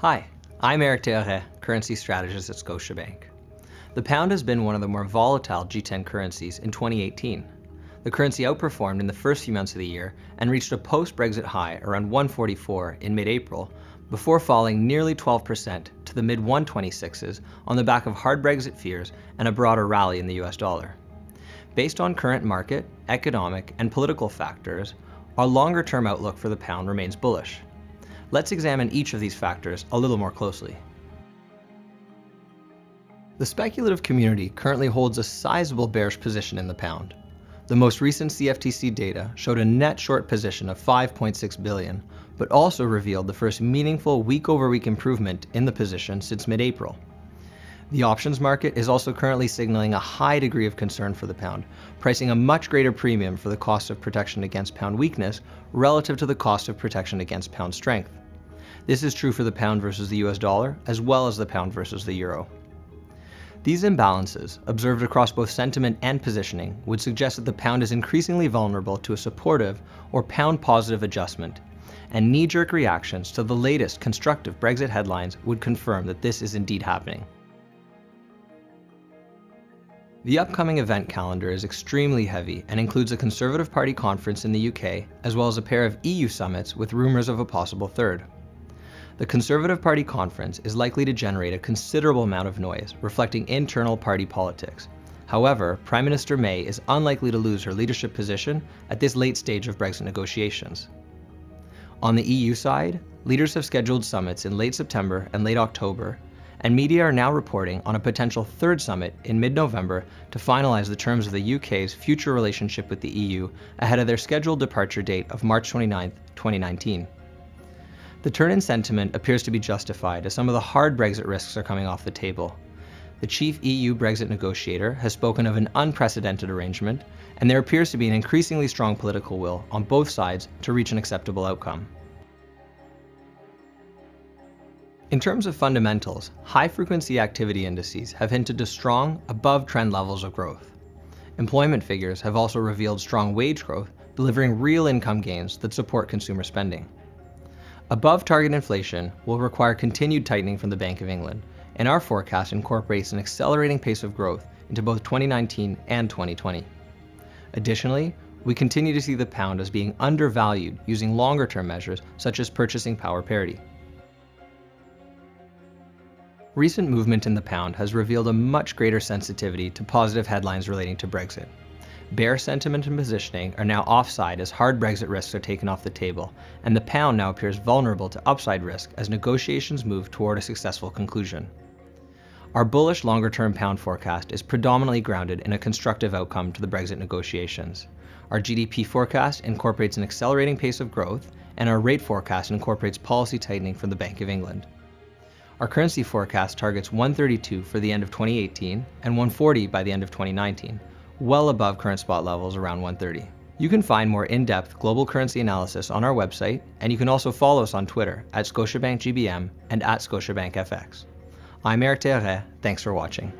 Hi, I'm Theoret, currency strategist at Scotiabank. The pound has been one of the more volatile G10 currencies in 2018. The currency outperformed in the first few months of the year and reached a post-Brexit high around 144 in mid-April, before falling nearly 12% to the mid-126s on the back of hard Brexit fears and a broader rally in the US dollar. Based on current market, economic, and political factors, our longer-term outlook for the pound remains bullish. Let's examine each of these factors a little more closely. The speculative community currently holds a sizable bearish position in the pound. The most recent CFTC data showed a net short position of 5.6 billion, but also revealed the first meaningful week-over-week improvement in the position since mid-April. The options market is also currently signaling a high degree of concern for the pound, pricing a much greater premium for the cost of protection against pound weakness relative to the cost of protection against pound strength. This is true for the pound versus the US dollar, as well as the pound versus the euro. These imbalances, observed across both sentiment and positioning, would suggest that the pound is increasingly vulnerable to a supportive or pound-positive adjustment, and knee-jerk reactions to the latest constructive Brexit headlines would confirm that this is indeed happening. The upcoming event calendar is extremely heavy and includes a Conservative Party conference in the UK, as well as a pair of EU summits with rumours of a possible third. The Conservative Party conference is likely to generate a considerable amount of noise, reflecting internal party politics. However, Prime Minister May is unlikely to lose her leadership position at this late stage of Brexit negotiations. On the EU side, leaders have scheduled summits in late September and late October, and media are now reporting on a potential third summit in mid-November to finalize the terms of the UK's future relationship with the EU ahead of their scheduled departure date of March 29, 2019. The turn in sentiment appears to be justified as some of the hard Brexit risks are coming off the table. The chief EU Brexit negotiator has spoken of an unprecedented arrangement, and there appears to be an increasingly strong political will on both sides to reach an acceptable outcome. In terms of fundamentals, high-frequency activity indices have hinted to strong, above-trend levels of growth. Employment figures have also revealed strong wage growth, delivering real income gains that support consumer spending. Above-target inflation will require continued tightening from the Bank of England, and our forecast incorporates an accelerating pace of growth into both 2019 and 2020. Additionally, we continue to see the pound as being undervalued using longer-term measures such as purchasing power parity. Recent movement in the pound has revealed a much greater sensitivity to positive headlines relating to Brexit. Bear sentiment and positioning are now offside as hard Brexit risks are taken off the table, and the pound now appears vulnerable to upside risk as negotiations move toward a successful conclusion. Our bullish longer-term pound forecast is predominantly grounded in a constructive outcome to the Brexit negotiations. Our GDP forecast incorporates an accelerating pace of growth, and our rate forecast incorporates policy tightening from the Bank of England. Our currency forecast targets 132 for the end of 2018 and 140 by the end of 2019, well above current spot levels around 130. You can find more in-depth global currency analysis on our website, and you can also follow us on Twitter at Scotiabank GBM and at Scotiabank FX. I'm Theoret, thanks for watching.